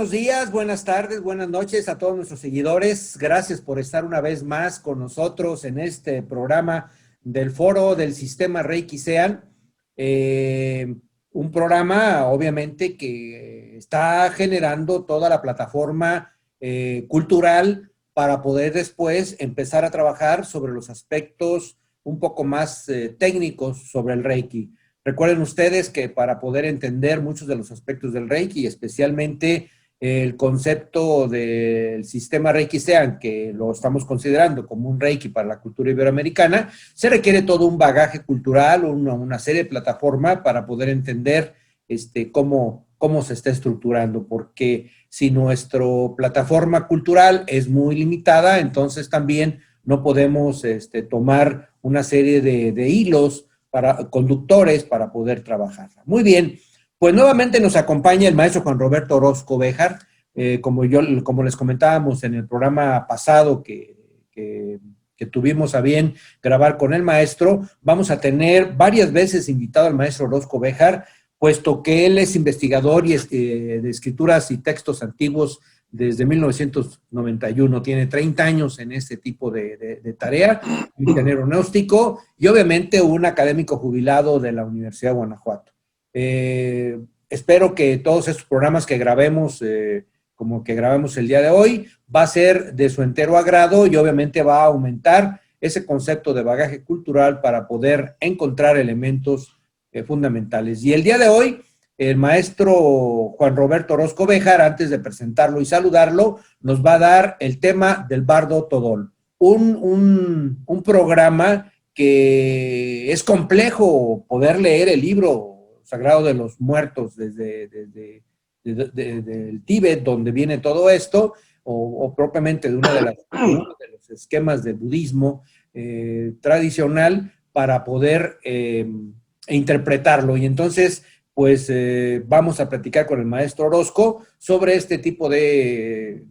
buenos días, buenas tardes, buenas noches a todos nuestros seguidores. Gracias por estar una vez más con nosotros en este programa del Foro del Sistema Reiki Sean. Un programa, obviamente, que está generando toda la plataforma cultural para poder después empezar a trabajar sobre los aspectos un poco más técnicos sobre el Reiki. Recuerden ustedes que para poder entender muchos de los aspectos del Reiki, especialmente el concepto del sistema Reiki Sean, que lo estamos considerando como un Reiki para la cultura iberoamericana, se requiere todo un bagaje cultural, una serie de plataformas para poder entender cómo se está estructurando, porque si nuestra plataforma cultural es muy limitada, entonces también no podemos tomar una serie de hilos conductores para poder trabajarla. Muy bien, pues nuevamente nos acompaña el maestro Juan Roberto Orozco Béjar, como les comentábamos en el programa pasado que tuvimos a bien grabar con el maestro. Vamos a tener varias veces invitado al maestro Orozco Béjar, puesto que él es investigador de escrituras y textos antiguos desde 1991, tiene 30 años en este tipo de tarea, ingeniero aeronáutico y obviamente un académico jubilado de la Universidad de Guanajuato. Espero que todos estos programas que grabemos, como que grabamos el día de hoy, va a ser de su entero agrado y obviamente va a aumentar ese concepto de bagaje cultural para poder encontrar elementos fundamentales. Y el día de hoy, el maestro Juan Roberto Orozco Béjar, antes de presentarlo y saludarlo, nos va a dar el tema del Bardo Todol, un programa que es complejo poder leer el libro Sagrado de los Muertos desde el Tíbet, donde viene todo esto, o propiamente de uno de los esquemas de budismo tradicional para poder interpretarlo. Y entonces pues vamos a platicar con el maestro Orozco sobre este tipo de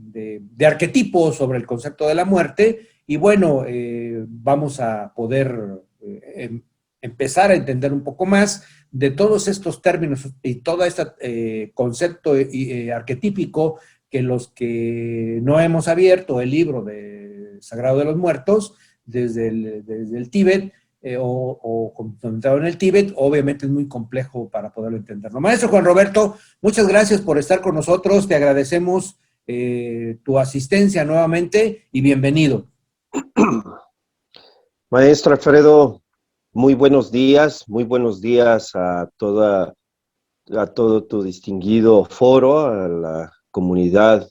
arquetipos, sobre el concepto de la muerte, y bueno, vamos a poder empezar a entender un poco más de todos estos términos y todo este concepto arquetípico que los que no hemos abierto el libro de Sagrado de los Muertos desde el Tíbet, o comentado en el Tíbet, obviamente es muy complejo para poderlo entenderlo. Maestro Juan Roberto, muchas gracias por estar con nosotros, te agradecemos tu asistencia nuevamente y bienvenido. Maestro Alfredo, muy buenos días a todo tu distinguido foro, a la comunidad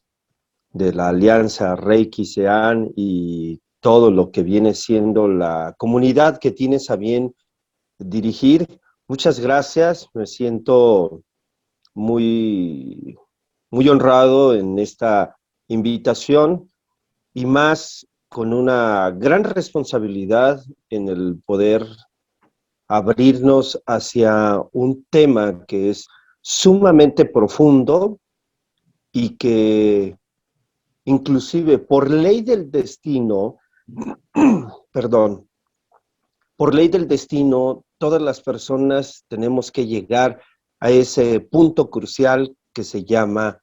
de la Alianza Reiki Sean y todo lo que viene siendo la comunidad que tienes a bien dirigir. Muchas gracias, me siento muy, muy honrado en esta invitación y más con una gran responsabilidad en el poder abrirnos hacia un tema que es sumamente profundo y que inclusive por ley del destino, perdón, por ley del destino, todas las personas tenemos que llegar a ese punto crucial que se llama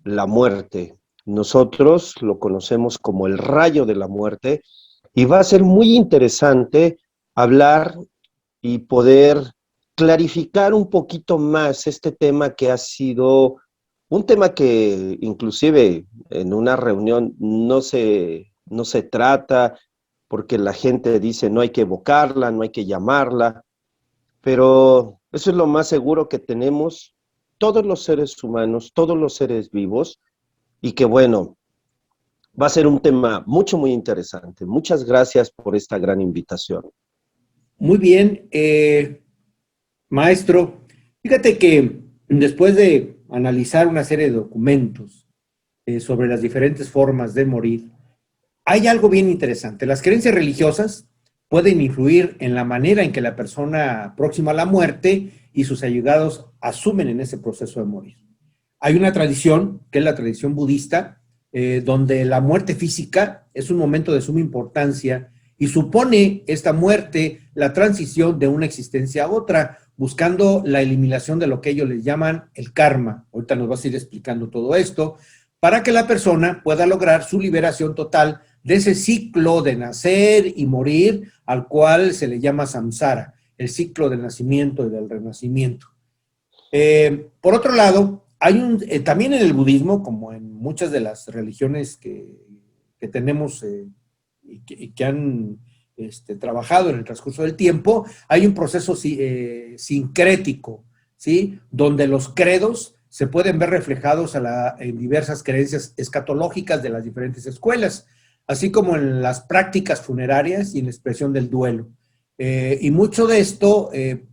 la muerte. Nosotros lo conocemos como el rayo de la muerte y va a ser muy interesante hablar y poder clarificar un poquito más este tema que ha sido un tema que inclusive en una reunión no se trata porque la gente dice no hay que evocarla, no hay que llamarla, pero eso es lo más seguro que tenemos todos los seres humanos, todos los seres vivos, y que bueno, va a ser un tema muy interesante. Muchas gracias por esta gran invitación. Muy bien, maestro, fíjate que después de analizar una serie de documentos sobre las diferentes formas de morir, hay algo bien interesante. Las creencias religiosas pueden influir en la manera en que la persona próxima a la muerte y sus allegados asumen en ese proceso de morir. Hay una tradición, que es la tradición budista, donde la muerte física es un momento de suma importancia y supone esta muerte la transición de una existencia a otra, buscando la eliminación de lo que ellos les llaman el karma. Ahorita nos vas a ir explicando todo esto, para que la persona pueda lograr su liberación total de ese ciclo de nacer y morir, al cual se le llama samsara, el ciclo del nacimiento y del renacimiento. Por otro lado, también en el budismo, como en muchas de las religiones que tenemos y que han trabajado en el transcurso del tiempo, hay un proceso sincrético, ¿sí? Donde los credos se pueden ver reflejados en diversas creencias escatológicas de las diferentes escuelas, así como en las prácticas funerarias y en la expresión del duelo. Y mucho de esto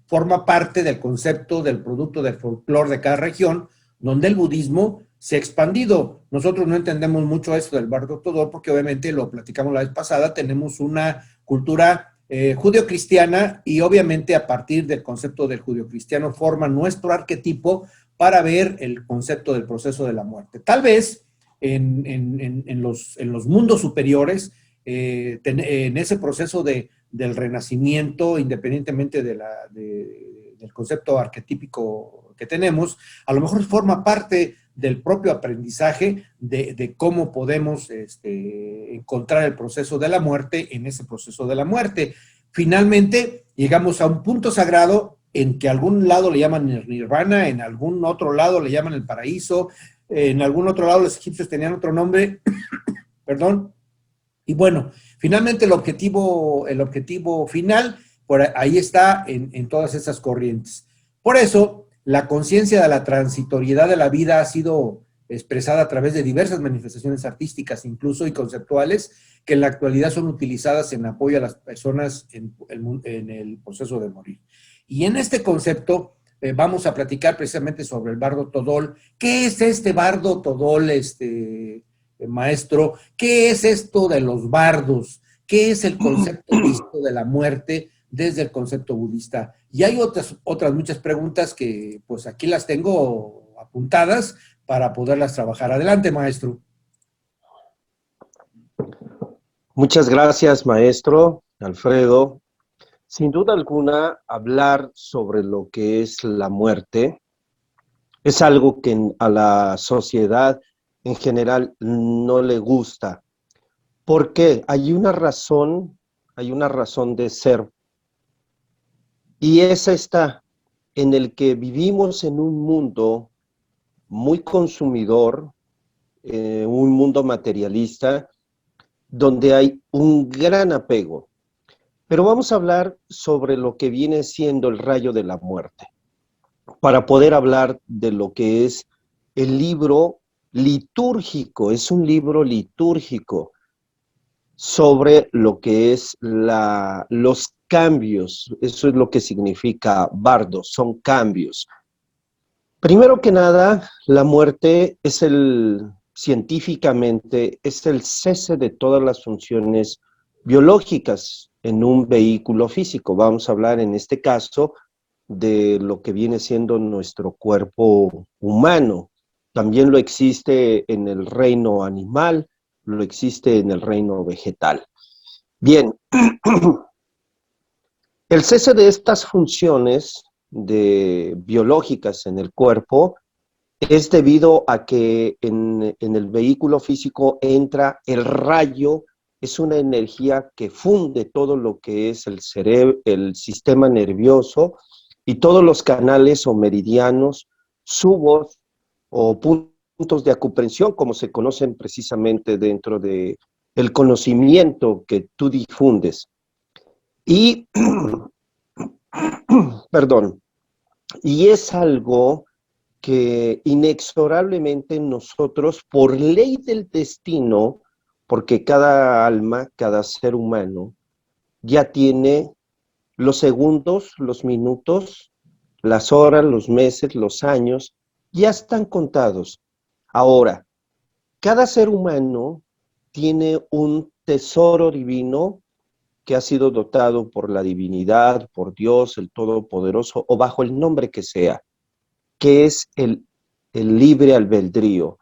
forma parte del concepto del producto del folclore de cada región, donde el budismo se ha expandido. Nosotros no entendemos mucho esto del bardo todol porque obviamente, lo platicamos la vez pasada, tenemos una cultura judeocristiana y obviamente a partir del concepto del judeocristiano forma nuestro arquetipo para ver el concepto del proceso de la muerte. Tal vez en los mundos superiores, en ese proceso del renacimiento, independientemente del concepto arquetípico que tenemos, a lo mejor forma parte del propio aprendizaje de cómo podemos encontrar el proceso de la muerte en ese proceso de la muerte. Finalmente, llegamos a un punto sagrado en que algún lado le llaman el nirvana, en algún otro lado le llaman el paraíso, en algún otro lado los egipcios tenían otro nombre, perdón. Y bueno, finalmente el objetivo final, por ahí está en todas esas corrientes. Por eso, la conciencia de la transitoriedad de la vida ha sido expresada a través de diversas manifestaciones artísticas, incluso y conceptuales, que en la actualidad son utilizadas en apoyo a las personas en el proceso de morir. Y en este concepto vamos a platicar precisamente sobre el bardo todol. ¿Qué es este bardo todol, maestro? ¿Qué es esto de los bardos? ¿Qué es el concepto visto de la muerte desde el concepto budista? Y hay otras muchas preguntas que pues aquí las tengo apuntadas para poderlas trabajar. Adelante, maestro. Muchas gracias, maestro Alfredo. Sin duda alguna, hablar sobre lo que es la muerte es algo que a la sociedad en general no le gusta. ¿Por qué? Hay una razón de ser. Y es esta, en el que vivimos en un mundo muy consumidor, un mundo materialista, donde hay un gran apego. Pero vamos a hablar sobre lo que viene siendo el rayo de la muerte, para poder hablar de lo que es el libro litúrgico. Es un libro litúrgico sobre lo que es los cambios. Eso es lo que significa bardo, son cambios. Primero que nada, la muerte es científicamente, es el cese de todas las funciones biológicas en un vehículo físico. Vamos a hablar en este caso de lo que viene siendo nuestro cuerpo humano. También lo existe en el reino animal, lo existe en el reino vegetal. Bien, el cese de estas funciones biológicas en el cuerpo es debido a que en el vehículo físico entra el rayo. Es una energía que funde todo lo que es el cerebro, el sistema nervioso y todos los canales o meridianos, subos o puntos de acupresión, como se conocen precisamente dentro del conocimiento que tú difundes. Y, perdón, y es algo que inexorablemente nosotros, por ley del destino, porque cada alma, cada ser humano, ya tiene los segundos, los minutos, las horas, los meses, los años, ya están contados. Ahora, cada ser humano tiene un tesoro divino que ha sido dotado por la divinidad, por Dios, el Todopoderoso, o bajo el nombre que sea, que es el libre albedrío.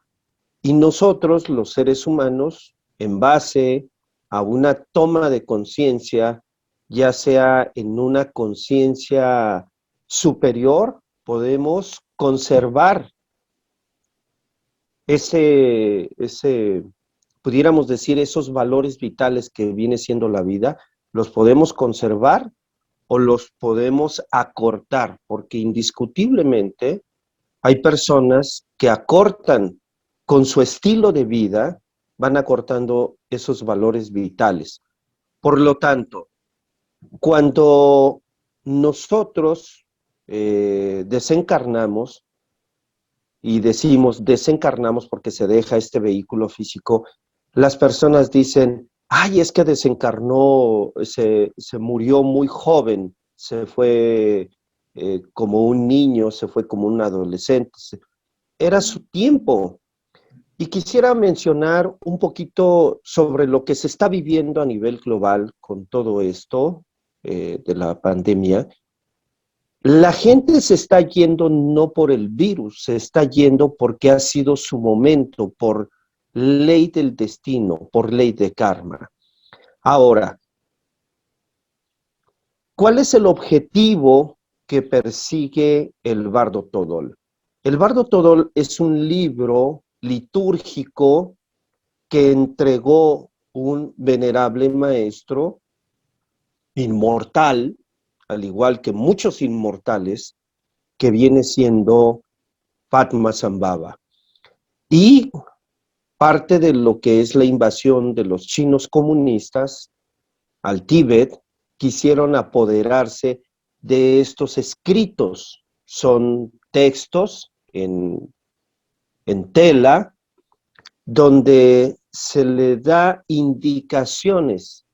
Y nosotros, los seres humanos, en base a una toma de conciencia, ya sea en una conciencia superior podemos conservar pudiéramos decir, esos valores vitales que viene siendo la vida, los podemos conservar o los podemos acortar, porque indiscutiblemente hay personas que acortan con su estilo de vida, van acortando esos valores vitales. Por lo tanto, cuando nosotros desencarnamos, y decimos desencarnamos porque se deja este vehículo físico, las personas dicen, ay, es que desencarnó, se murió muy joven, se fue como un niño, se fue como un adolescente, era su tiempo. Y quisiera mencionar un poquito sobre lo que se está viviendo a nivel global con todo esto de la pandemia. La gente se está yendo no por el virus, se está yendo porque ha sido su momento, por ley del destino, por ley de karma. Ahora, ¿cuál es el objetivo que persigue el Bardo Todol? El Bardo Todol es un libro litúrgico que entregó un venerable maestro inmortal, al igual que muchos inmortales, que viene siendo Padmasambhava. Y parte de lo que es la invasión de los chinos comunistas al Tíbet, quisieron apoderarse de estos escritos. Son textos en tela donde se le da indicaciones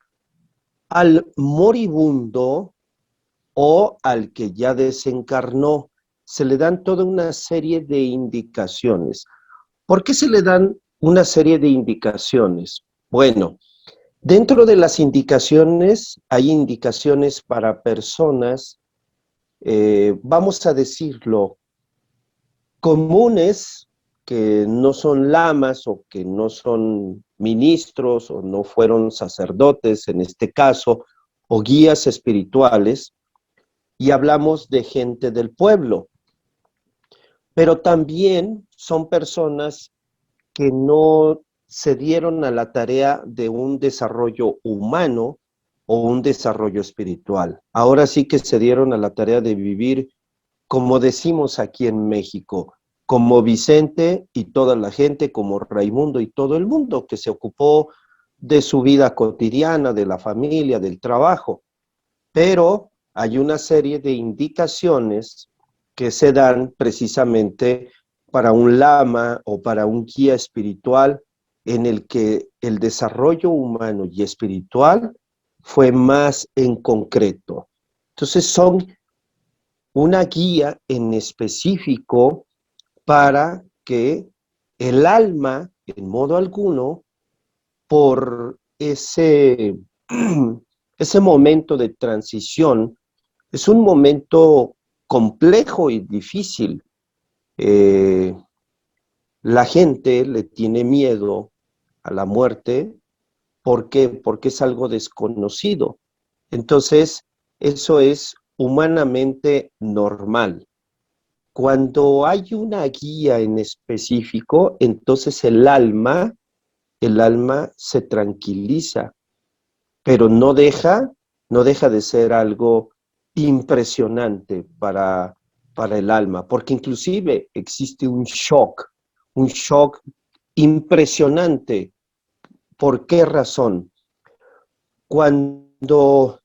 al moribundo o al que ya desencarnó. Se le dan toda una serie de indicaciones. ¿Por qué se le dan una serie de indicaciones? Bueno, dentro de las indicaciones hay indicaciones para personas, vamos a decirlo, comunes, que no son lamas o que no son ministros o no fueron sacerdotes en este caso, o guías espirituales, y hablamos de gente del pueblo. Pero también son personas que no se dieron a la tarea de un desarrollo humano o un desarrollo espiritual. Ahora sí que se dieron a la tarea de vivir, como decimos aquí en México, como Vicente y toda la gente, como Raimundo y todo el mundo, que se ocupó de su vida cotidiana, de la familia, del trabajo. Pero hay una serie de indicaciones que se dan precisamente para un lama o para un guía espiritual en el que el desarrollo humano y espiritual fue más en concreto. Entonces son una guía en específico para que el alma, en modo alguno, por ese momento de transición, es un momento complejo y difícil. La gente le tiene miedo a la muerte. ¿Por qué? Porque es algo desconocido. Entonces, eso es humanamente normal. Cuando hay una guía en específico, entonces el alma se tranquiliza, pero no deja de ser algo impresionante para el alma, porque inclusive existe un shock impresionante. ¿Por qué razón? Cuando,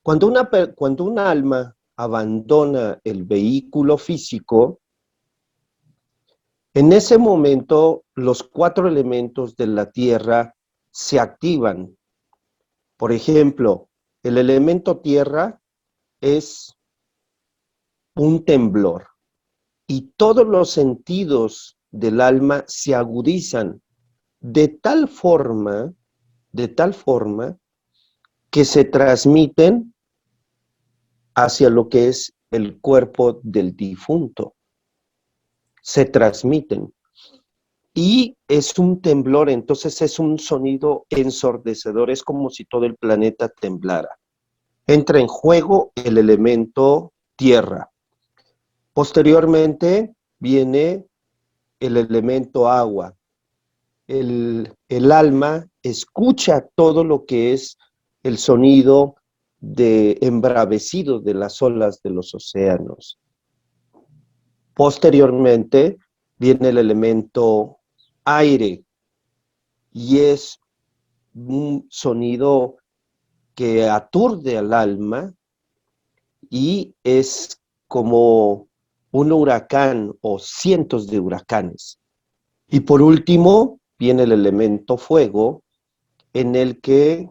cuando un alma abandona el vehículo físico, en ese momento los 4 elementos de la tierra se activan. Por ejemplo, el elemento tierra es un temblor y todos los sentidos del alma se agudizan de tal forma que se transmiten hacia lo que es el cuerpo del difunto. Se transmiten. Y es un temblor, entonces es un sonido ensordecedor, es como si todo el planeta temblara. entra en juego el elemento tierra. Posteriormente viene el elemento agua. El alma escucha todo lo que es el sonido embravecido de las olas de los océanos. Posteriormente viene el elemento aire y es un sonido que aturde al alma y es como un huracán o cientos de huracanes. Y por último viene el elemento fuego, en el que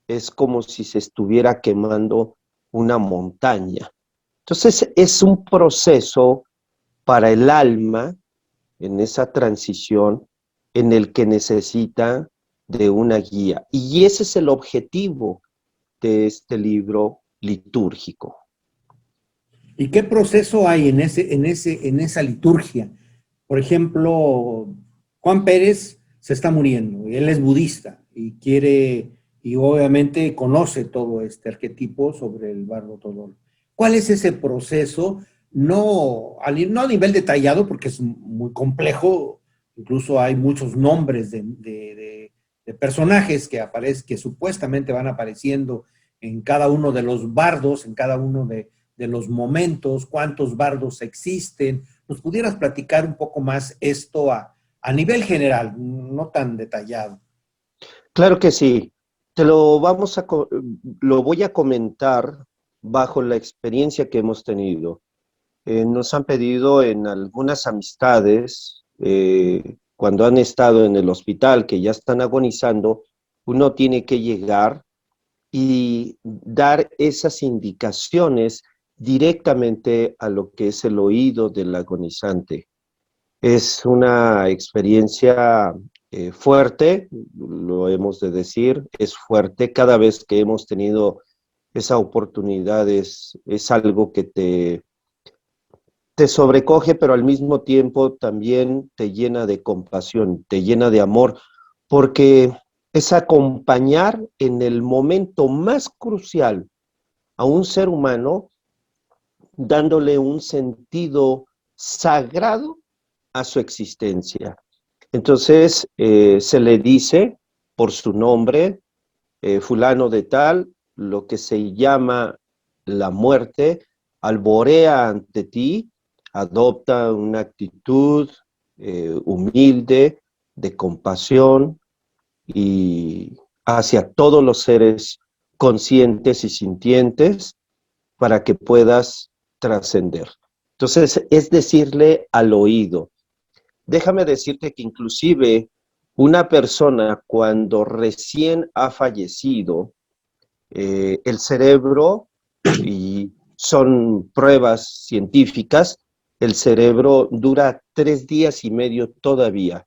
es como si se estuviera quemando una montaña. Entonces es un proceso para el alma en esa transición en el que necesita de una guía. Y ese es el objetivo de este libro litúrgico. ¿Y qué proceso hay en esa liturgia? Por ejemplo, Juan Pérez se está muriendo, él es budista y obviamente conoce todo este arquetipo sobre el bardo Todol. ¿Cuál es ese proceso? No a nivel detallado, porque es muy complejo, incluso hay muchos nombres de personajes que supuestamente van apareciendo en cada uno de los bardos, en cada uno de los momentos, cuántos bardos existen. ¿Nos pudieras platicar un poco más esto a nivel general, no tan detallado? Claro que sí. Lo voy a comentar bajo la experiencia que hemos tenido. Nos han pedido en algunas amistades, cuando han estado en el hospital, que ya están agonizando, uno tiene que llegar y dar esas indicaciones directamente a lo que es el oído del agonizante. Es una experiencia fuerte, lo hemos de decir, es fuerte. Cada vez que hemos tenido esa oportunidad es algo que te sobrecoge, pero al mismo tiempo también te llena de compasión, te llena de amor, porque es acompañar en el momento más crucial a un ser humano, dándole un sentido sagrado a su existencia. Entonces se le dice por su nombre, fulano de tal, lo que se llama la muerte, alborea ante ti, adopta una actitud humilde, de compasión y hacia todos los seres conscientes y sintientes para que puedas trascender. Entonces, es decirle al oído. Déjame decirte que inclusive una persona cuando recién ha fallecido, el cerebro, y son pruebas científicas, el cerebro dura 3 días y medio todavía,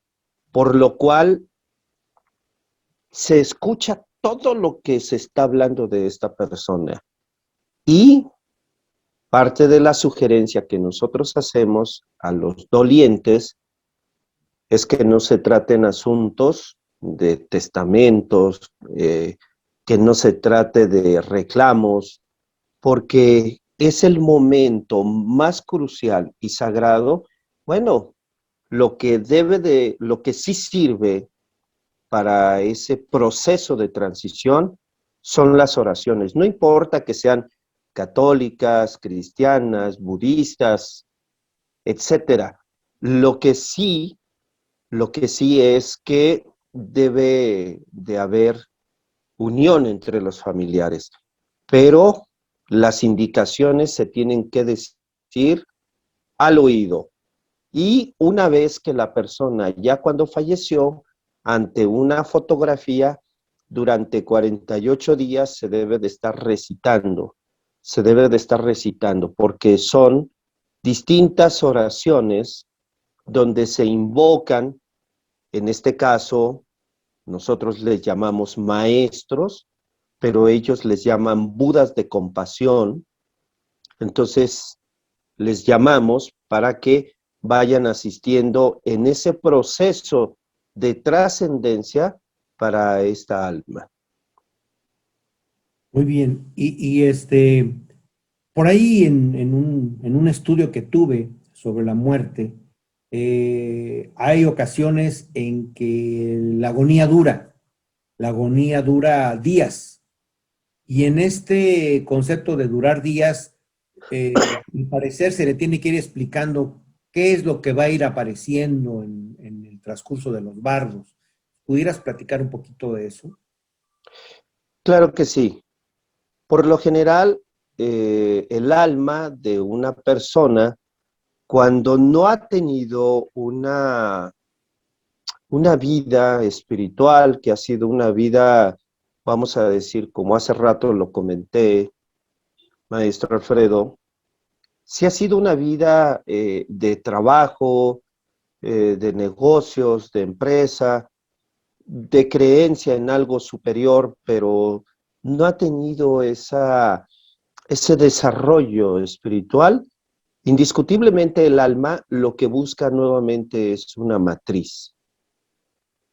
por lo cual se escucha todo lo que se está hablando de esta persona. Y parte de la sugerencia que nosotros hacemos a los dolientes es que no se traten asuntos de testamentos, que no se trate de reclamos, porque es el momento más crucial y sagrado. Bueno, lo que sí sirve para ese proceso de transición son las oraciones. No importa que sean católicas, cristianas, budistas, etcétera. Lo que sí, lo que sí es que debe de haber unión entre los familiares, pero las indicaciones se tienen que decir al oído. Y una vez que la persona, ya cuando falleció, ante una fotografía, durante 48 días se debe de estar recitando, porque son distintas oraciones donde se invocan, en este caso, nosotros les llamamos maestros, pero ellos les llaman budas de compasión. Entonces, les llamamos para que vayan asistiendo en ese proceso de trascendencia para esta alma. Muy bien. Por ahí en un estudio que tuve sobre la muerte, hay ocasiones en que la agonía dura días. Y en este concepto de durar días, al parecer se le tiene que ir explicando qué es lo que va a ir apareciendo en el transcurso de los bardos. ¿Pudieras platicar un poquito de eso? Claro que sí. Por lo general, el alma de una persona, cuando no ha tenido una vida espiritual, que ha sido una vida, vamos a decir, como hace rato lo comenté, maestro Alfredo, si ha sido una vida de trabajo, de negocios, de empresa, de creencia en algo superior, pero no ha tenido ese desarrollo espiritual, indiscutiblemente el alma lo que busca nuevamente es una matriz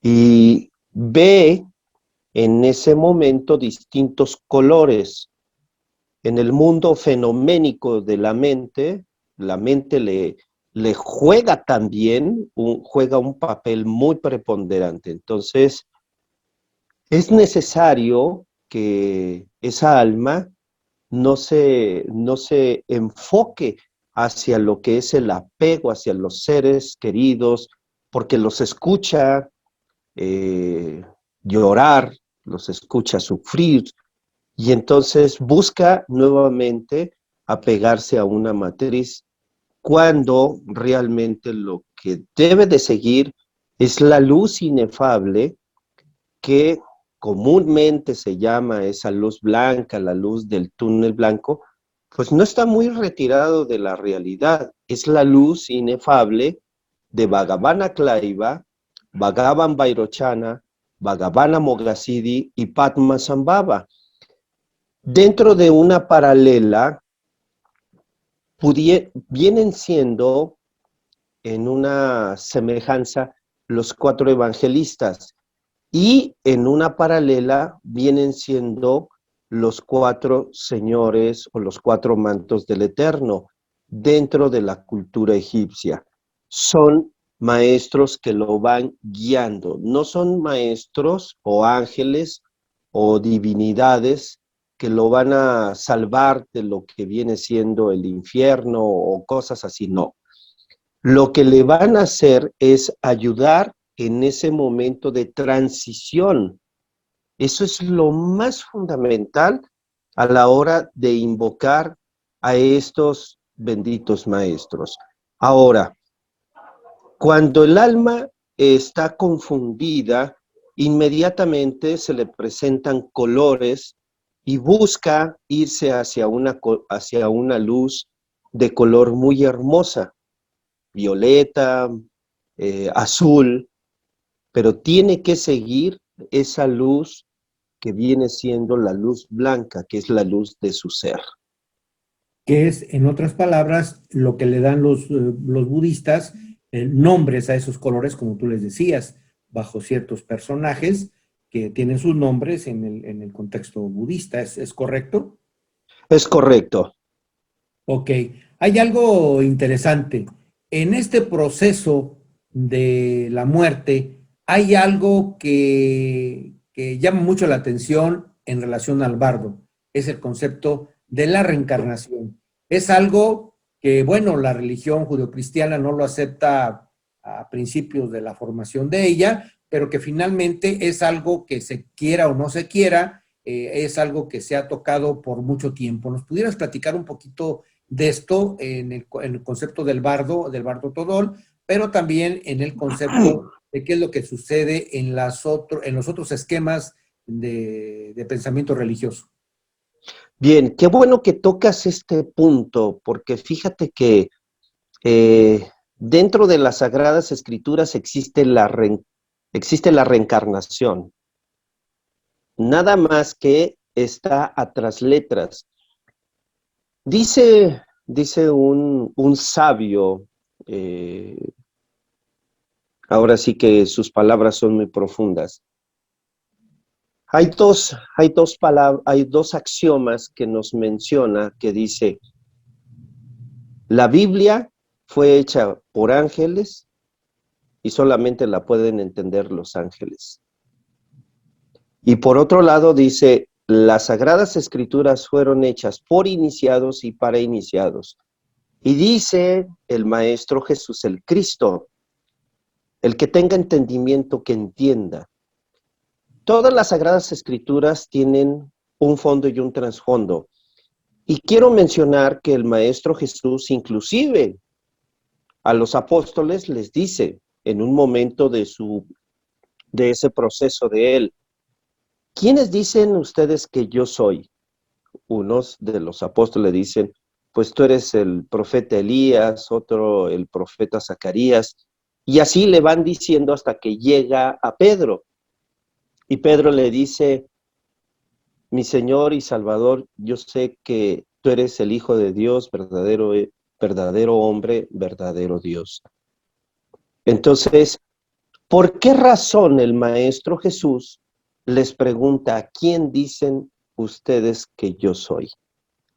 y ve en ese momento distintos colores. En el mundo fenoménico de la mente le juega también, juega un papel muy preponderante. Entonces, es necesario que esa alma no se enfoque hacia lo que es el apego hacia los seres queridos, porque los escucha eh, llorar, los escucha sufrir, y entonces busca nuevamente apegarse a una matriz cuando realmente lo que debe de seguir es la luz inefable que comúnmente se llama esa luz blanca, la luz del túnel blanco, pues no está muy retirado de la realidad. Es la luz inefable de Bhagavana Klaiva, Bhagavan Vairochana, Bhagavana Mogassiddhi y Padma Sambhava. Dentro de una paralela, vienen siendo en una semejanza los cuatro evangelistas y en una paralela vienen siendo los cuatro señores o los cuatro mantos del Eterno dentro de la cultura egipcia. Son maestros que lo van guiando, no son maestros o ángeles o divinidades que lo van a salvar de lo que viene siendo el infierno o cosas así, no. Lo que le van a hacer es ayudar en ese momento de transición. Eso es lo más fundamental a la hora de invocar a estos benditos maestros. Ahora, cuando el alma está confundida, inmediatamente se le presentan colores y busca irse hacia una luz de color muy hermosa, violeta, azul, pero tiene que seguir esa luz que viene siendo la luz blanca, que es la luz de su ser. Que es, en otras palabras, lo que le dan los budistas, nombres a esos colores, como tú les decías, bajo ciertos personajes que tienen sus nombres en el contexto budista. Es correcto? Es correcto. Ok. Hay algo interesante. En este proceso de la muerte, hay algo que llama mucho la atención en relación al bardo. Es el concepto de la reencarnación. Es algo que, bueno, la religión judeocristiana no lo acepta a principios de la formación de ella, pero que finalmente es algo que se quiera o no se quiera, es algo que se ha tocado por mucho tiempo. ¿Nos pudieras platicar un poquito de esto en el concepto del bardo Todol, pero también en el concepto de qué es lo que sucede en los otros esquemas de pensamiento religioso? Bien, qué bueno que tocas este punto, porque fíjate que dentro de las Sagradas Escrituras existe la reencarnación, nada más que está a tras letras. Dice un sabio, eh, ahora sí que sus palabras son muy profundas. hay dos axiomas que nos menciona, que dice, la Biblia fue hecha por ángeles y solamente la pueden entender los ángeles. Y por otro lado dice, las Sagradas Escrituras fueron hechas por iniciados y para iniciados. Y dice el Maestro Jesús, el Cristo, el que tenga entendimiento, que entienda. Todas las Sagradas Escrituras tienen un fondo y un trasfondo. Y quiero mencionar que el Maestro Jesús, inclusive a los apóstoles, les dice en un momento de ese proceso de él, ¿quiénes dicen ustedes que yo soy? Unos de los apóstoles dicen, pues tú eres el profeta Elías, otro el profeta Zacarías, y así le van diciendo hasta que llega a Pedro. Y Pedro le dice, mi Señor y Salvador, yo sé que tú eres el Hijo de Dios, verdadero hombre, verdadero Dios. Entonces, ¿por qué razón el Maestro Jesús les pregunta, ¿quién dicen ustedes que yo soy?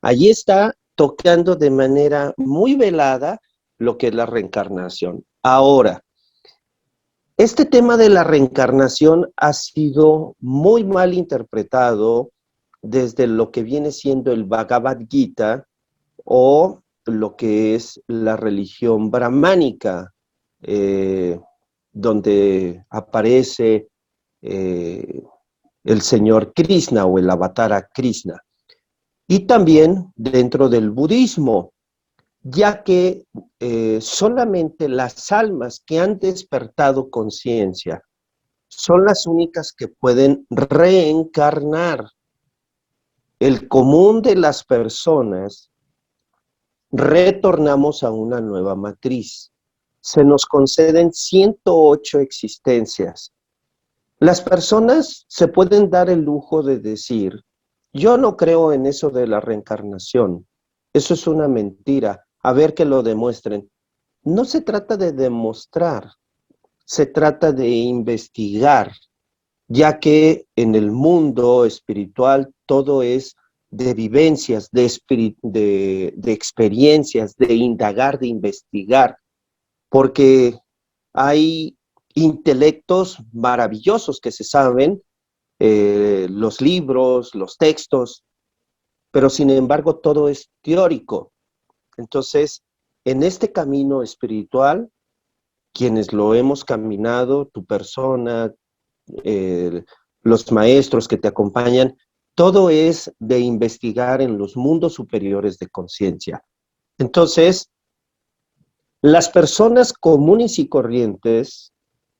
Allí está tocando de manera muy velada lo que es la reencarnación. Ahora, este tema de la reencarnación ha sido muy mal interpretado desde lo que viene siendo el Bhagavad Gita o lo que es la religión brahmánica, donde aparece eh, el señor Krishna o el avatara Krishna. Y también dentro del budismo, ya que solamente las almas que han despertado conciencia son las únicas que pueden reencarnar. El común de las personas retornamos a una nueva matriz. Se nos conceden 108 existencias. Las personas se pueden dar el lujo de decir, yo no creo en eso de la reencarnación, eso es una mentira, a ver que lo demuestren. No se trata de demostrar, se trata de investigar, ya que en el mundo espiritual todo es de vivencias, de experiencias, de indagar, de investigar, porque hay intelectos maravillosos que se saben, los libros, los textos, pero sin embargo todo es teórico. Entonces, en este camino espiritual, quienes lo hemos caminado, tu persona, eh, los maestros que te acompañan, todo es de investigar en los mundos superiores de conciencia. Entonces, las personas comunes y corrientes,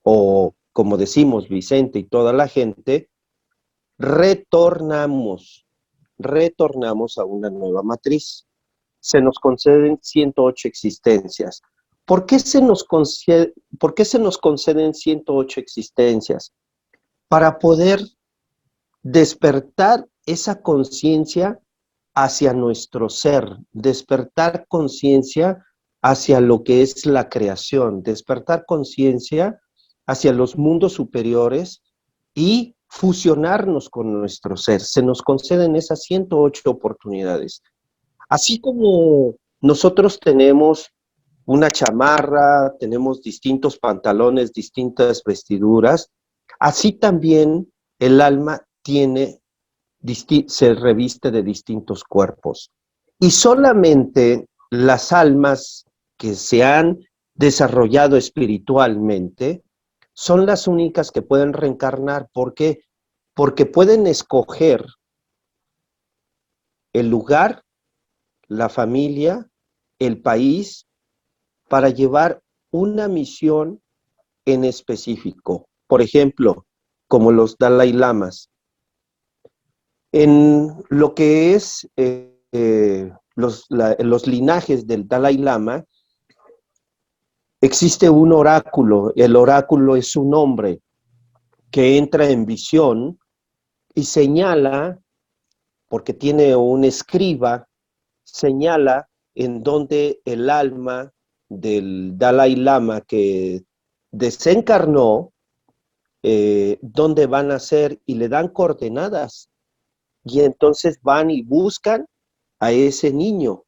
o como decimos Vicente y toda la gente, retornamos a una nueva matriz. Se nos conceden 108 existencias. ¿Por qué se nos conceden 108 existencias? Para poder despertar esa conciencia hacia nuestro ser, despertar conciencia hacia lo que es la creación, despertar conciencia hacia los mundos superiores y fusionarnos con nuestro ser. Se nos conceden esas 108 oportunidades. Así como nosotros tenemos una chamarra, tenemos distintos pantalones, distintas vestiduras, así también el alma se reviste de distintos cuerpos. Y solamente las almas que se han desarrollado espiritualmente son las únicas que pueden reencarnar. ¿Por qué? Porque pueden escoger el lugar, la familia, el país, para llevar una misión en específico. Por ejemplo, como los Dalai Lamas. En lo que es los linajes del Dalai Lama, existe un oráculo. El oráculo es un hombre que entra en visión y señala, porque tiene un escriba, señala en donde el alma del Dalai Lama que desencarnó dónde van a ser y le dan coordenadas. Y entonces van y buscan a ese niño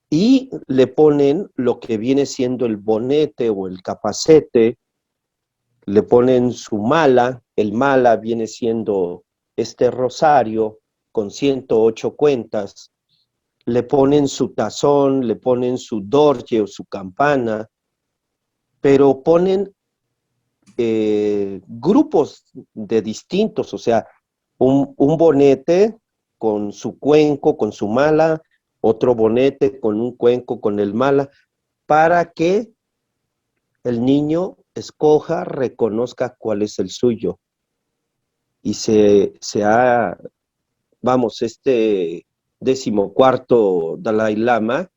y le ponen lo que viene siendo el bonete o el capacete, le ponen su mala, el mala viene siendo este rosario con 108 cuentas, le ponen su tazón, le ponen su dorje o su campana, pero ponen grupos de distintos, o sea, un bonete con su cuenco, con su mala, otro bonete con un cuenco, con el mala, para que el niño escoja, reconozca cuál es el suyo. Y vamos, este 14º Dalai Lama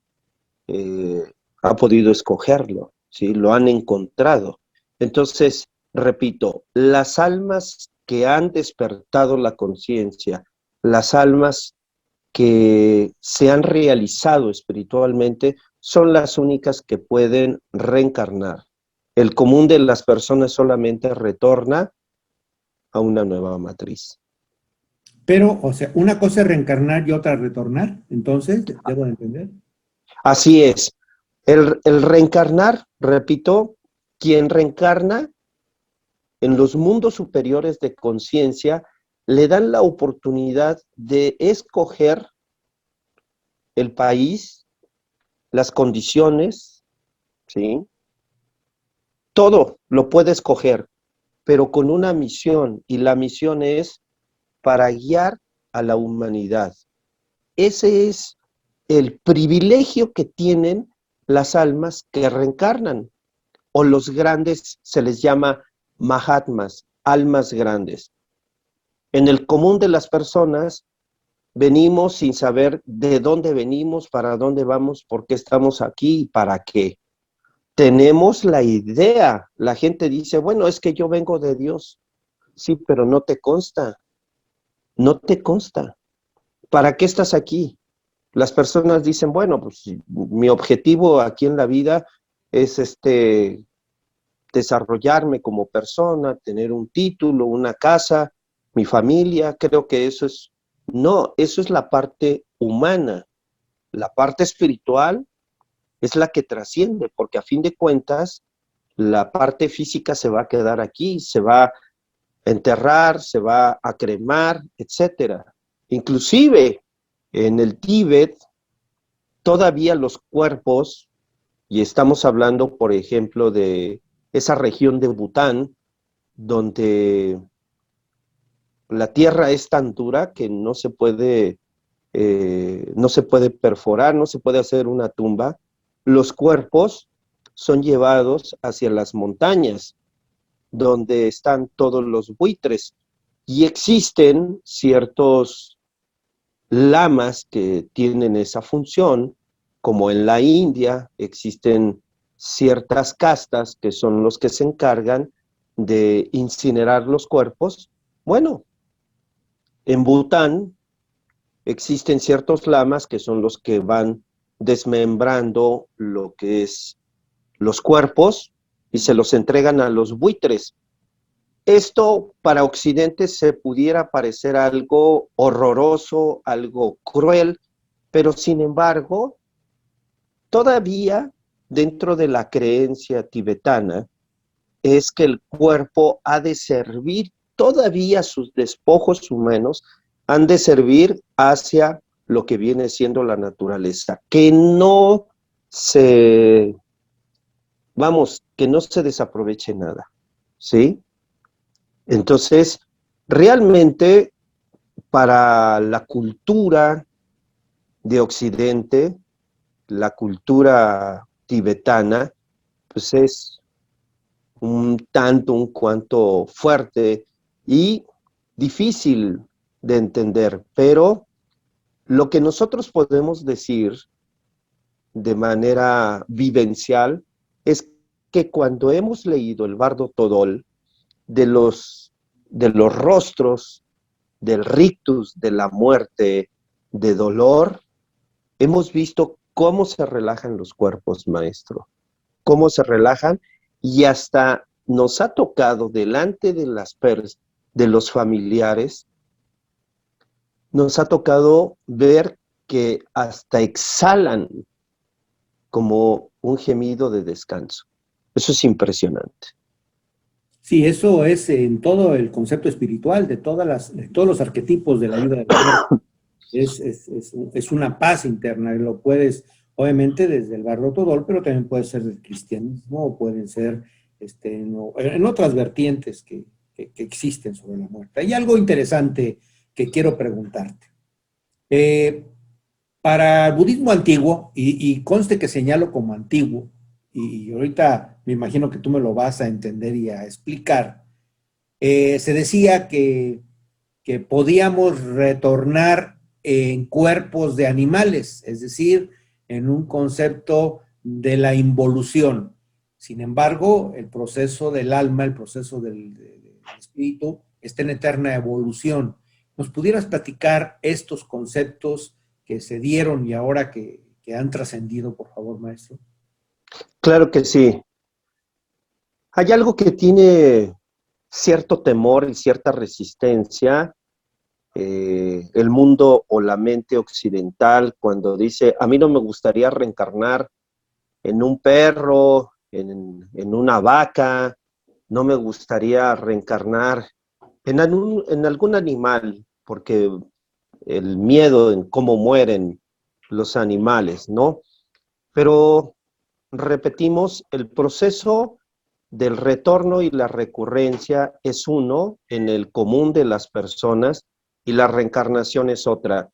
eh, ha podido escogerlo, ¿sí? Lo han encontrado. Entonces, repito, las almas que han despertado la conciencia, las almas que se han realizado espiritualmente, son las únicas que pueden reencarnar. El común de las personas solamente retorna a una nueva matriz. Pero, o sea, una cosa es reencarnar y otra retornar, entonces, debo de entender. Así es. El reencarnar, repito, quien reencarna en los mundos superiores de conciencia le dan la oportunidad de escoger el país, las condiciones, ¿sí? Todo lo puede escoger, pero con una misión, y la misión es para guiar a la humanidad. Ese es el privilegio que tienen las almas que reencarnan, o los grandes se les llama Mahatmas, almas grandes. En el común de las personas venimos sin saber de dónde venimos, para dónde vamos, por qué estamos aquí y para qué. Tenemos la idea, la gente dice, bueno, es que yo vengo de Dios. Sí, pero no te consta, no te consta. ¿Para qué estás aquí? Las personas dicen, bueno, pues mi objetivo aquí en la vida es desarrollarme como persona, tener un título, una casa, mi familia. Creo que eso es, no, eso es la parte humana. La parte espiritual es la que trasciende, porque a fin de cuentas la parte física se va a quedar aquí, se va a enterrar, se va a cremar, etcétera. Inclusive en el Tíbet todavía los cuerpos, y estamos hablando, por ejemplo, de esa región de Bután, donde la tierra es tan dura que no se puede perforar, no se puede hacer una tumba. Los cuerpos son llevados hacia las montañas, donde están todos los buitres, y existen ciertos lamas que tienen esa función, como en la India existen ciertas castas que son los que se encargan de incinerar los cuerpos. Bueno, en Bután existen ciertos lamas que son los que van desmembrando lo que es los cuerpos y se los entregan a los buitres. Esto para Occidente se pudiera parecer algo horroroso, algo cruel, pero sin embargo, todavía dentro de la creencia tibetana es que el cuerpo ha de servir, todavía sus despojos humanos han de servir hacia lo que viene siendo la naturaleza, que no se, vamos, que no se desaproveche nada, ¿sí? Entonces, realmente para la cultura de Occidente, la cultura tibetana, pues es un tanto, un cuanto fuerte y difícil de entender, pero lo que nosotros podemos decir de manera vivencial es que cuando hemos leído el Bardo Todol, de los rostros, del rictus de la muerte, de dolor, hemos visto cómo se relajan los cuerpos, maestro, cómo se relajan, y hasta nos ha tocado delante de de los familiares, nos ha tocado ver que hasta exhalan como un gemido de descanso. Eso es impresionante. Sí, eso es en todo el concepto espiritual de de todos los arquetipos de la ayuda de la muerte. Es una paz interna, lo puedes, obviamente, desde el barro ortodoxo, pero también puede ser del cristianismo, o pueden ser en otras vertientes que existen sobre la muerte. Hay algo interesante que quiero preguntarte. Eh, para el budismo antiguo, y conste que señalo como antiguo, y ahorita me imagino que tú me lo vas a entender y a explicar, se decía que podíamos retornar en cuerpos de animales, es decir, en un concepto de la involución. Sin embargo, el proceso del alma, el proceso del espíritu, está en eterna evolución. ¿Nos pudieras platicar estos conceptos que se dieron y ahora que han trascendido, por favor, maestro? Claro que sí. Hay algo que tiene cierto temor y cierta resistencia, el mundo o la mente occidental, cuando dice, a mí no me gustaría reencarnar en un perro, en una vaca, no me gustaría reencarnar en algún animal, porque el miedo en cómo mueren los animales, ¿no? Pero repetimos, el proceso del retorno y la recurrencia es uno en el común de las personas y la reencarnación es otra.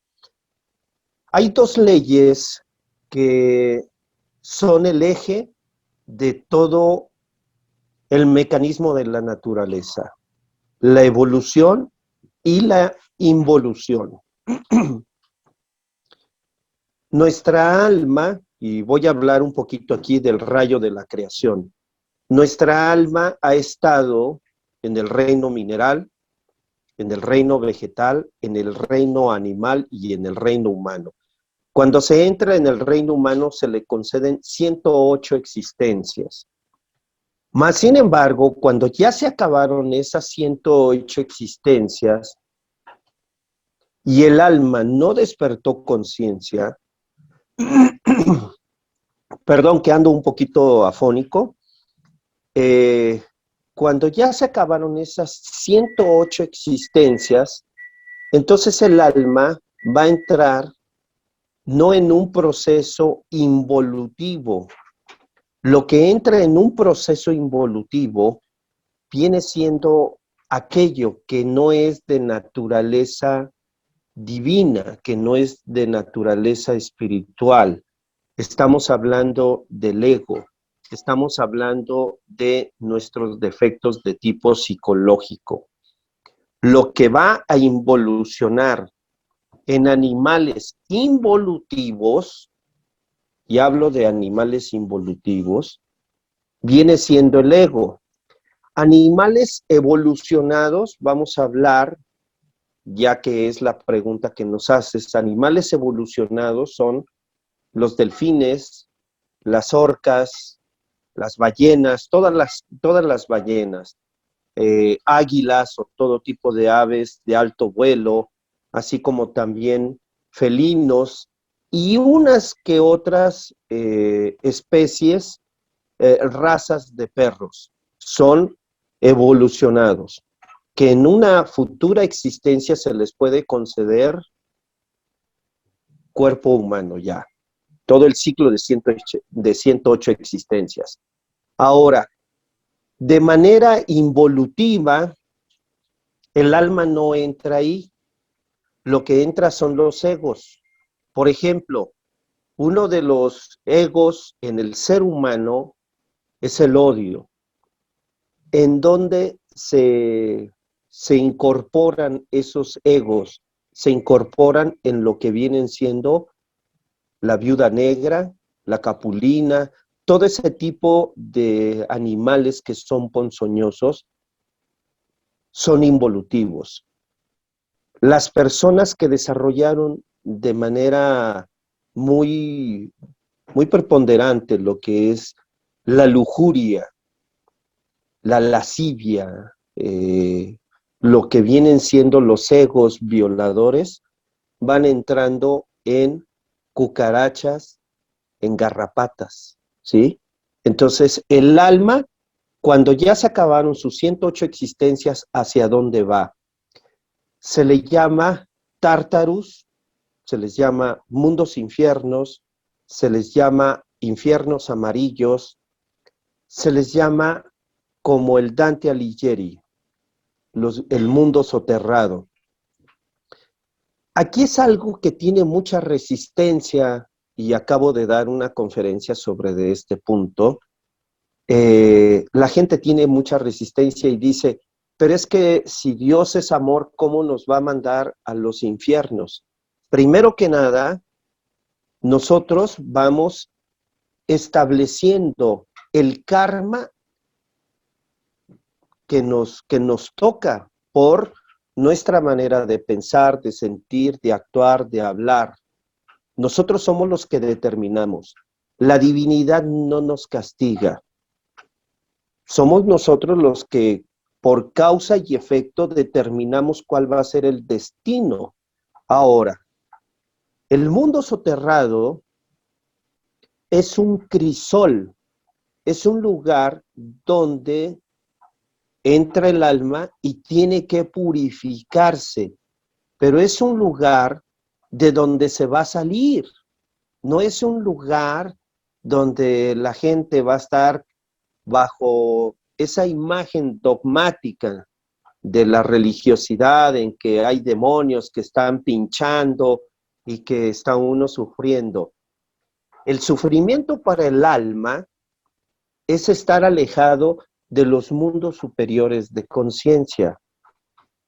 Hay dos leyes que son el eje de todo el mecanismo de la naturaleza, la evolución y la involución. Nuestra alma, y voy a hablar un poquito aquí del rayo de la creación, nuestra alma ha estado en el reino mineral, en el reino vegetal, en el reino animal y en el reino humano. Cuando se entra en el reino humano se le conceden 108 existencias. Mas, sin embargo, cuando ya se acabaron esas 108 existencias y el alma no despertó conciencia, perdón que ando un poquito afónico, cuando ya se acabaron esas 108 existencias, entonces el alma va a entrar no en un proceso involutivo. Lo que entra en un proceso involutivo viene siendo aquello que no es de naturaleza divina, que no es de naturaleza espiritual. Estamos hablando del ego, estamos hablando de nuestros defectos de tipo psicológico. Lo que va a involucionar en animales involutivos, y hablo de animales involutivos, viene siendo el ego. Animales evolucionados, vamos a hablar, ya que es la pregunta que nos haces, animales evolucionados son los delfines, las orcas, las ballenas, todas las ballenas, águilas o todo tipo de aves de alto vuelo, así como también felinos y unas que otras especies, razas de perros, son evolucionados, que en una futura existencia se les puede conceder cuerpo humano ya, todo el ciclo de 108 existencias. Ahora, de manera involutiva, el alma no entra ahí, lo que entra son los egos. Por ejemplo, uno de los egos en el ser humano es el odio, en donde se incorporan esos egos, se incorporan en lo que vienen siendo la viuda negra, la capulina, todo ese tipo de animales que son ponzoñosos son involutivos. Las personas que desarrollaron de manera muy, muy preponderante lo que es la lujuria, la lascivia, lo que vienen siendo los egos violadores, van entrando en cucarachas, en garrapatas, ¿sí? Entonces, el alma, cuando ya se acabaron sus 108 existencias, ¿hacia dónde va? Se le llama Tartarus, se les llama mundos infiernos, se les llama infiernos amarillos, se les llama como el Dante Alighieri, el mundo soterrado. Aquí es algo que tiene mucha resistencia y acabo de dar una conferencia sobre de este punto. La gente tiene mucha resistencia y dice, pero es que si Dios es amor, ¿cómo nos va a mandar a los infiernos? Primero que nada, nosotros vamos estableciendo el karma que nos toca por nuestra manera de pensar, de sentir, de actuar, de hablar. Nosotros somos los que determinamos. La divinidad no nos castiga. Somos nosotros los que, por causa y efecto, determinamos cuál va a ser el destino. Ahora, el mundo soterrado es un crisol, es un lugar donde entra el alma y tiene que purificarse, pero es un lugar de donde se va a salir, no es un lugar donde la gente va a estar bajo esa imagen dogmática de la religiosidad en que hay demonios que están pinchando y que está uno sufriendo. El sufrimiento para el alma es estar alejado de los mundos superiores de conciencia.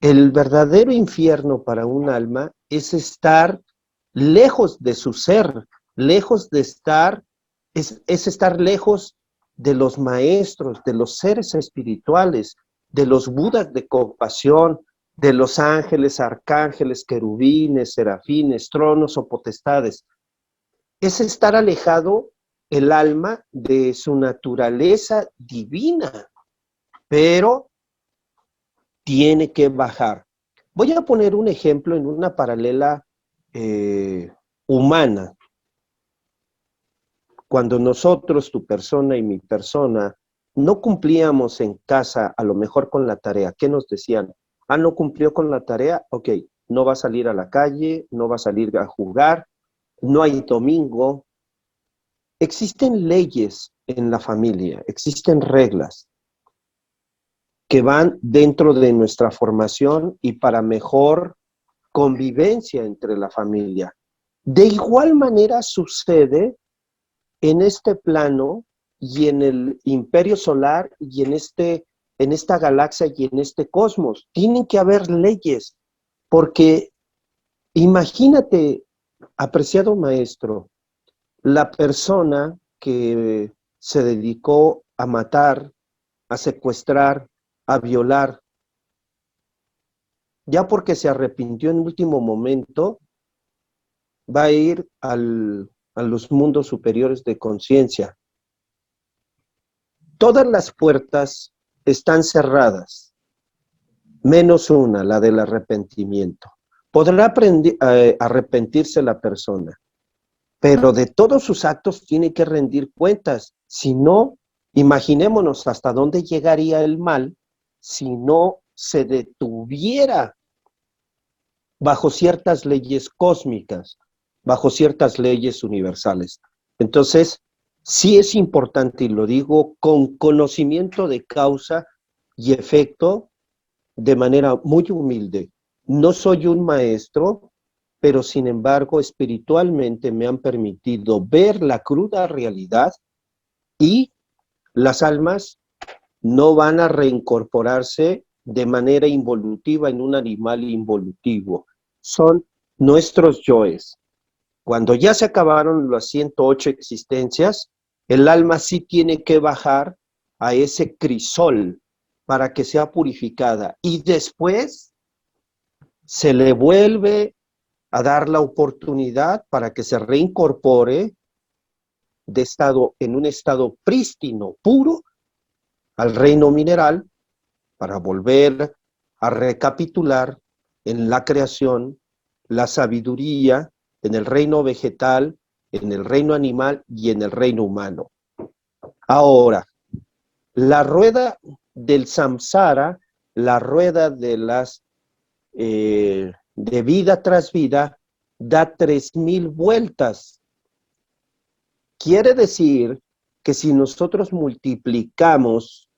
El verdadero infierno para un alma es estar lejos de su ser, lejos de estar, es estar lejos de los maestros, de los seres espirituales, de los budas de compasión, de los ángeles, arcángeles, querubines, serafines, tronos o potestades. Es estar alejado el alma de su naturaleza divina, pero tiene que bajar. Voy a poner un ejemplo en una paralela humana. Cuando nosotros, tu persona y mi persona, no cumplíamos en casa a lo mejor con la tarea, ¿qué nos decían? Ah, ¿no cumplió con la tarea? Ok, no va a salir a la calle, no va a salir a jugar, no hay domingo. Existen leyes en la familia, existen reglas que van dentro de nuestra formación y para mejor convivencia entre la familia. De igual manera sucede en este plano y en el imperio solar y en esta galaxia y en este cosmos. Tienen que haber leyes, porque imagínate, apreciado maestro, la persona que se dedicó a matar, a secuestrar, a violar, ya porque se arrepintió en último momento, va a ir a los mundos superiores de conciencia. Todas las puertas están cerradas, menos una, la del arrepentimiento. Podrá arrepentirse la persona, pero de todos sus actos tiene que rendir cuentas. Si no, imaginémonos hasta dónde llegaría el mal si no se detuviera bajo ciertas leyes cósmicas, bajo ciertas leyes universales. Entonces, sí es importante, y lo digo con conocimiento de causa y efecto, de manera muy humilde. No soy un maestro, pero sin embargo, espiritualmente me han permitido ver la cruda realidad y las almas no van a reincorporarse de manera involutiva en un animal involutivo. Son nuestros yoes. Cuando ya se acabaron las 108 existencias, el alma sí tiene que bajar a ese crisol para que sea purificada. Y después se le vuelve a dar la oportunidad para que se reincorpore en un estado prístino, puro, al reino mineral para volver a recapitular en la creación, la sabiduría, en el reino vegetal, en el reino animal y en el reino humano. Ahora, la rueda del samsara, la rueda de las de vida tras vida, da 3000 vueltas. Quiere decir que si nosotros multiplicamos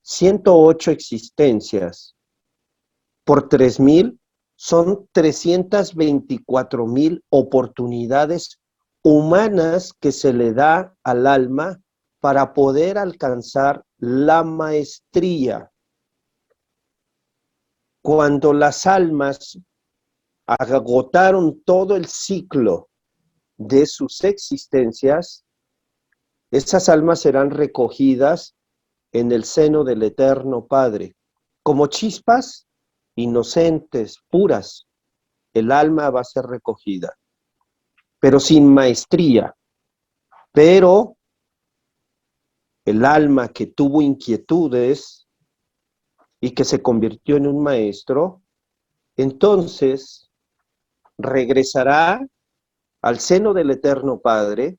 108 existencias por 3000, son 324,000 oportunidades humanas que se le da al alma para poder alcanzar la maestría. Cuando las almas agotaron todo el ciclo de sus existencias, esas almas serán recogidas en el seno del Eterno Padre. Como chispas inocentes, puras, el alma va a ser recogida, pero sin maestría. Pero el alma que tuvo inquietudes y que se convirtió en un maestro, entonces regresará al seno del Eterno Padre,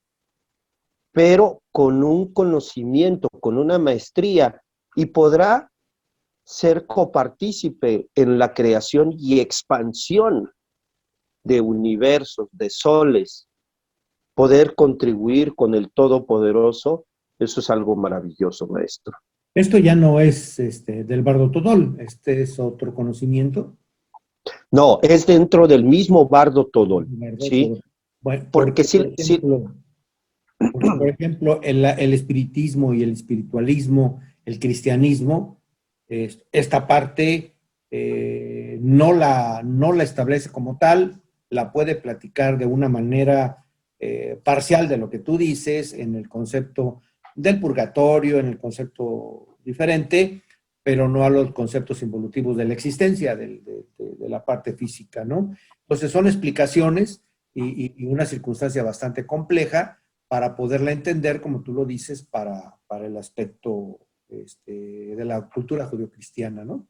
pero con un conocimiento, con una maestría, y podrá ser copartícipe en la creación y expansión de universos, de soles, poder contribuir con el Todopoderoso. Eso es algo maravilloso, maestro. Esto ya no es del Bardo Todol, este es otro conocimiento. No, es dentro del mismo Bardo Todol, ¿sí? Bueno, Porque por ejemplo, el espiritismo y el espiritualismo, el cristianismo, esta parte no la establece como tal, la puede platicar de una manera parcial de lo que tú dices, en el concepto del purgatorio, en el concepto diferente, pero no a los conceptos involutivos de la existencia, de la parte física, ¿no? Entonces son explicaciones y una circunstancia bastante compleja para poderla entender, como tú lo dices, para el aspecto de la cultura judio-cristiana, ¿no?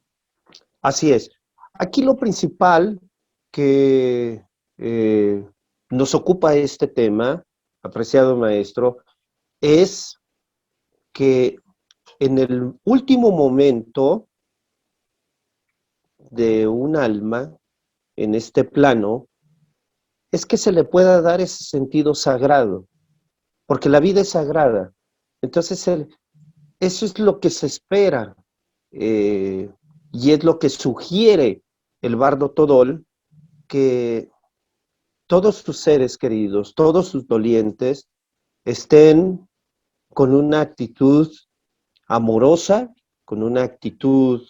así es. Aquí lo principal que nos ocupa este tema, apreciado maestro, es que en el último momento de un alma en este plano, es que se le pueda dar ese sentido sagrado, porque la vida es sagrada. Entonces, eso es lo que se espera y es lo que sugiere el Bardo Todol, que todos sus seres queridos, todos sus dolientes, estén con una actitud amorosa, con una actitud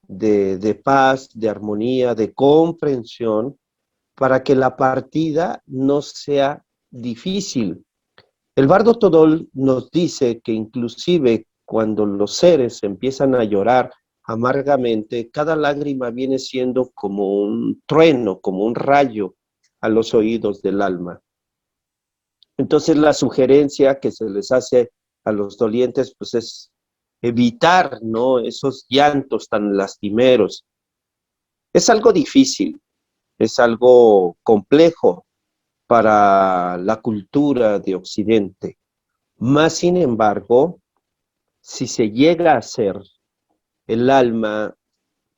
de paz, de armonía, de comprensión, para que la partida no sea difícil. El Bardo Todol nos dice que inclusive cuando los seres empiezan a llorar amargamente, cada lágrima viene siendo como un trueno, como un rayo a los oídos del alma. Entonces la sugerencia que se les hace a los dolientes pues es evitar, ¿no?, esos llantos tan lastimeros. Es algo difícil, es algo complejo para la cultura de Occidente. Más sin embargo, si se llega a hacer el alma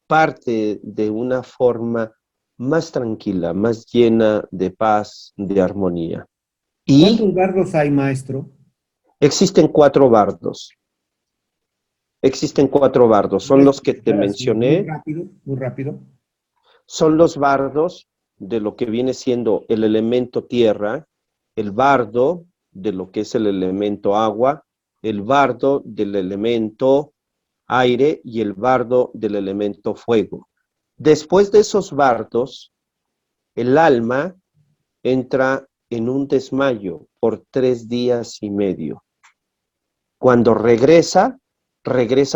parte de una forma más tranquila, más llena de paz, de armonía. Y ¿Cuántos bardos hay, maestro? existen 4 bardos. Existen 4 bardos. Son los que te Así, muy mencioné. rápido, muy rápido. Son los bardos de lo que viene siendo el elemento tierra, el bardo de lo que es el elemento agua, el bardo del elemento aire y el bardo del elemento fuego. Después de esos bardos, el alma entra en un desmayo por 3 días y medio. Cuando regresa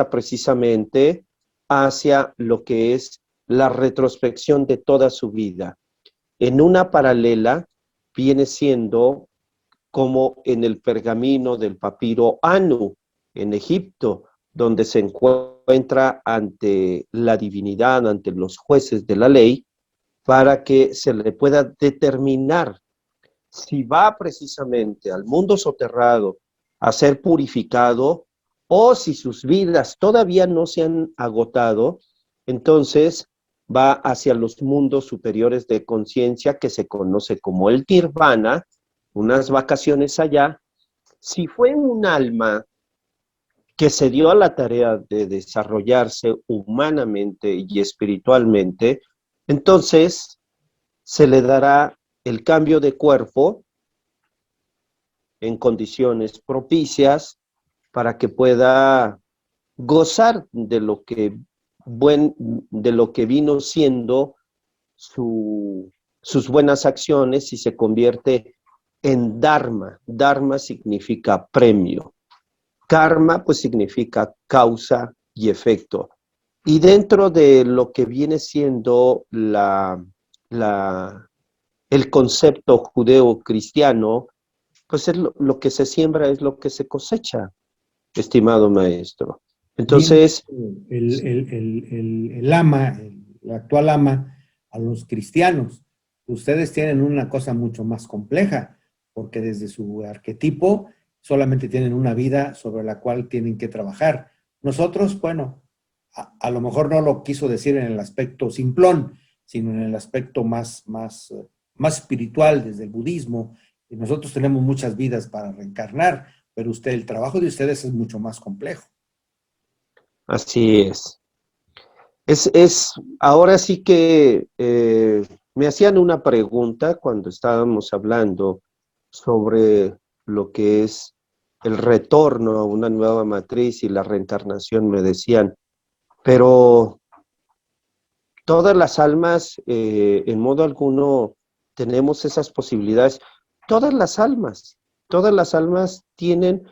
precisamente hacia lo que es la retrospección de toda su vida. En una paralela viene siendo como en el pergamino del papiro Anu. en Egipto, donde se encuentra ante la divinidad, ante los jueces de la ley, para que se le pueda determinar si va precisamente al mundo soterrado a ser purificado o si sus vidas todavía no se han agotado, entonces va hacia los mundos superiores de conciencia que se conoce como el nirvana, unas vacaciones allá. Si fue un alma que se dio a la tarea de desarrollarse humanamente y espiritualmente, entonces se le dará el cambio de cuerpo en condiciones propicias para que pueda gozar de lo que vino siendo sus buenas acciones y se convierte en Dharma. Dharma significa premio. Karma pues significa causa y efecto. Y dentro de lo que viene siendo el concepto judeo-cristiano, pues es lo que se siembra es lo que se cosecha, estimado maestro. Bien, Entonces, el actual ama a los cristianos. Ustedes tienen una cosa mucho más compleja, porque desde su arquetipo solamente tienen una vida sobre la cual tienen que trabajar. Nosotros, bueno, a lo mejor no lo quiso decir en el aspecto simplón, sino en el aspecto más espiritual desde el budismo. Y nosotros tenemos muchas vidas para reencarnar, pero el trabajo de ustedes es mucho más complejo. así es. Ahora sí que me hacían una pregunta cuando estábamos hablando sobre lo que es el retorno a una nueva matriz y la reencarnación. Me decían, pero todas las almas, en modo alguno, tenemos esas posibilidades. Todas las almas tienen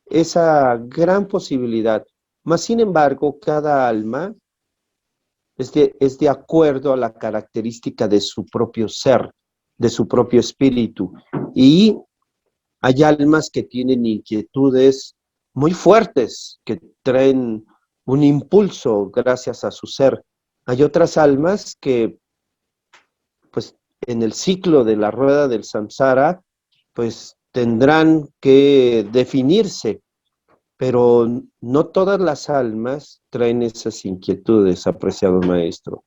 esa gran posibilidad. Mas, sin embargo, cada alma es de acuerdo a la característica de su propio ser, de su propio espíritu. Y hay almas que tienen inquietudes muy fuertes, que traen un impulso gracias a su ser. Hay otras almas que, pues, en el ciclo de la rueda del samsara, pues, tendrán que definirse, pero no todas las almas traen esas inquietudes, apreciado maestro.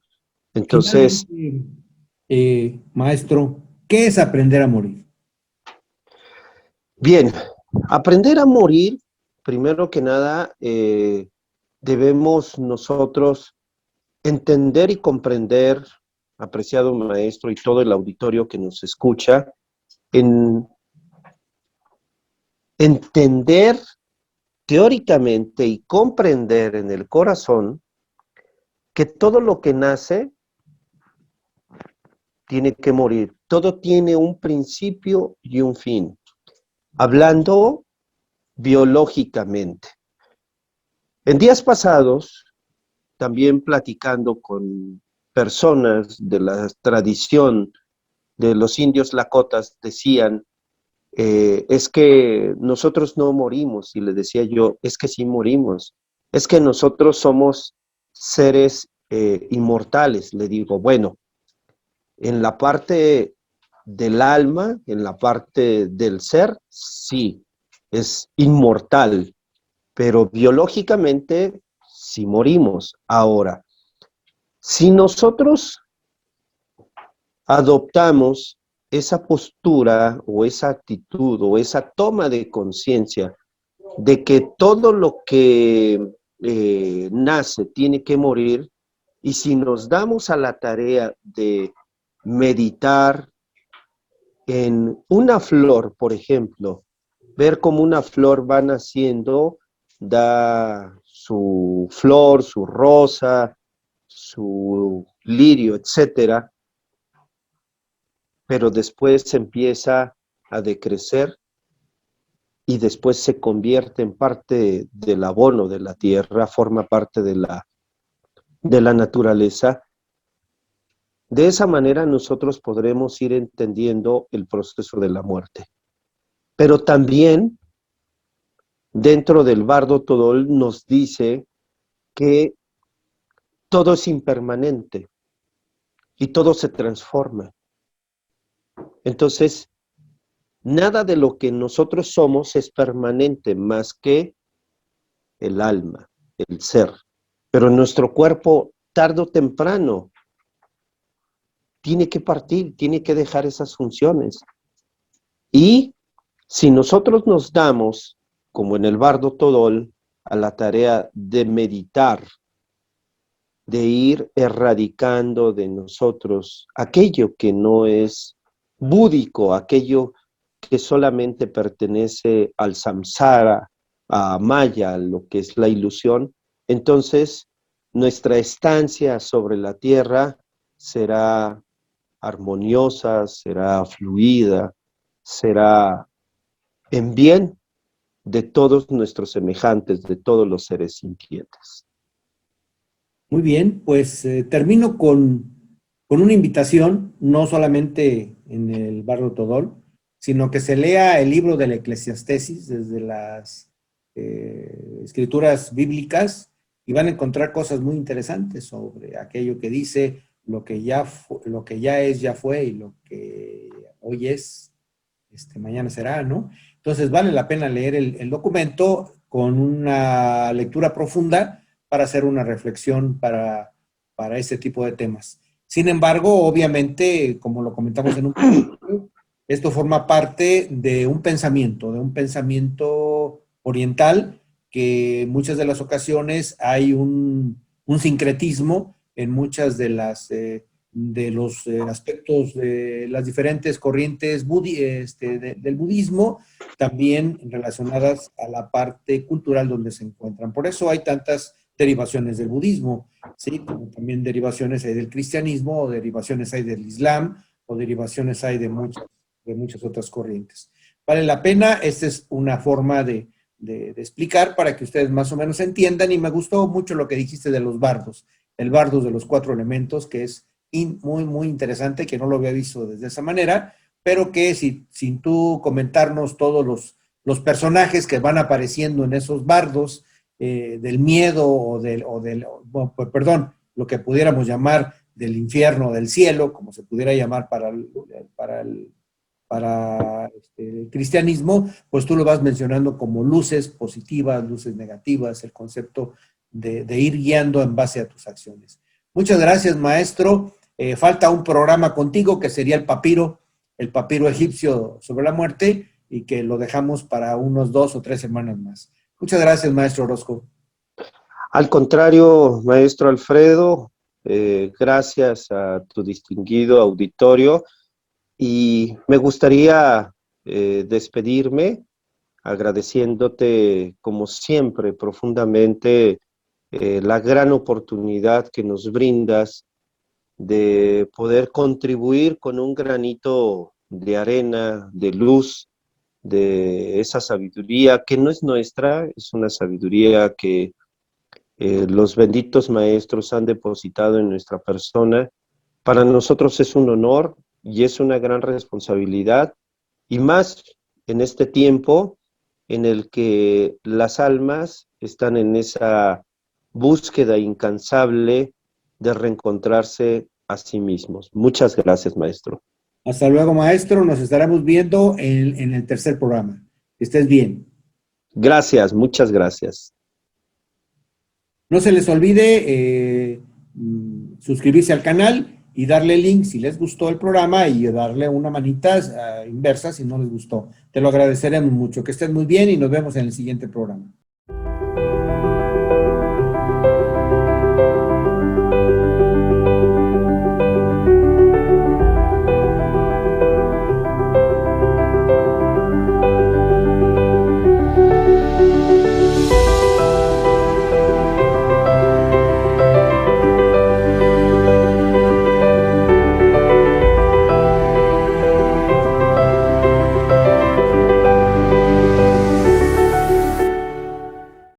Entonces, Finalmente, maestro, ¿qué es aprender a morir? bien, aprender a morir, primero que nada, debemos nosotros entender y comprender, apreciado maestro y todo el auditorio que nos escucha, en entender teóricamente y comprender en el corazón que todo lo que nace tiene que morir, todo tiene un principio y un fin, hablando biológicamente. En días pasados, también platicando con personas de la tradición de los indios lakotas, decían, es que nosotros no morimos, y le decía yo, es que sí morimos, es que nosotros somos seres inmortales. Le digo, bueno, en la parte del alma, en la parte del ser, sí, es inmortal, pero biológicamente sí morimos. Ahora, si nosotros adoptamos esa postura o esa actitud o esa toma de conciencia de que todo lo que nace tiene que morir, y si nos damos a la tarea de meditar en una flor, por ejemplo, ver cómo una flor va naciendo, da su flor, su rosa, su lirio, etcétera, pero después empieza a decrecer y después se convierte en parte del abono de la tierra, forma parte de la naturaleza. De esa manera nosotros podremos ir entendiendo el proceso de la muerte. Pero también dentro del Bardo Todol nos dice que todo es impermanente y todo se transforma. Entonces, nada de lo que nosotros somos es permanente más que el alma, el ser. Pero nuestro cuerpo, tarde o temprano, tiene que partir, tiene que dejar esas funciones. Y si nosotros nos damos, como en el Bardo Todol, a la tarea de meditar, de ir erradicando de nosotros aquello que no es búdico, aquello que solamente pertenece al samsara, a Maya, lo que es la ilusión, entonces nuestra estancia sobre la tierra será armoniosa, será fluida, será en bien de todos nuestros semejantes, de todos los seres sintientes. Muy bien, pues termino con una invitación, no solamente en el Bardo Todol, sino que se lea el libro de la Eclesiastesis desde las escrituras bíblicas y van a encontrar cosas muy interesantes sobre aquello que dice lo que lo que ya es, ya fue, y lo que hoy es, mañana será, ¿no? Entonces vale la pena leer el documento con una lectura profunda para hacer una reflexión para este tipo de temas. Sin embargo, obviamente, como lo comentamos en un principio, esto forma parte de un pensamiento oriental, que en muchas de las ocasiones hay un sincretismo en muchas de los aspectos de las diferentes corrientes del budismo, también relacionadas a la parte cultural donde se encuentran. Por eso hay tantas derivaciones del budismo, ¿sí? Como también derivaciones hay del cristianismo, o derivaciones hay del islam, o derivaciones hay de muchas otras corrientes. Vale la pena, esta es una forma de explicar para que ustedes más o menos entiendan, y me gustó mucho lo que dijiste de los bardos, el bardos de los 4 elementos, que es muy, muy interesante, que no lo había visto desde esa manera, pero que sin tú comentarnos todos los personajes que van apareciendo en esos bardos, del miedo perdón, lo que pudiéramos llamar del infierno o del cielo, como se pudiera llamar para el cristianismo, pues tú lo vas mencionando como luces positivas, luces negativas, el concepto de ir guiando en base a tus acciones. Muchas gracias, maestro. Falta un programa contigo que sería el papiro egipcio sobre la muerte, y que lo dejamos para unos 2 o 3 semanas más. Muchas gracias, maestro Orozco. Al contrario, maestro Alfredo, gracias a tu distinguido auditorio, y me gustaría despedirme agradeciéndote, como siempre, profundamente la gran oportunidad que nos brindas de poder contribuir con un granito de arena, de luz, de esa sabiduría que no es nuestra, es una sabiduría que los benditos maestros han depositado en nuestra persona. Para nosotros es un honor y es una gran responsabilidad, y más en este tiempo en el que las almas están en esa búsqueda incansable de reencontrarse a sí mismos. Muchas gracias, maestro. Hasta luego, maestro. Nos estaremos viendo en el tercer programa. Que estés bien. Gracias, muchas gracias. No se les olvide suscribirse al canal y darle link si les gustó el programa, y darle una manita inversa si no les gustó. Te lo agradeceremos mucho. Que estén muy bien y nos vemos en el siguiente programa.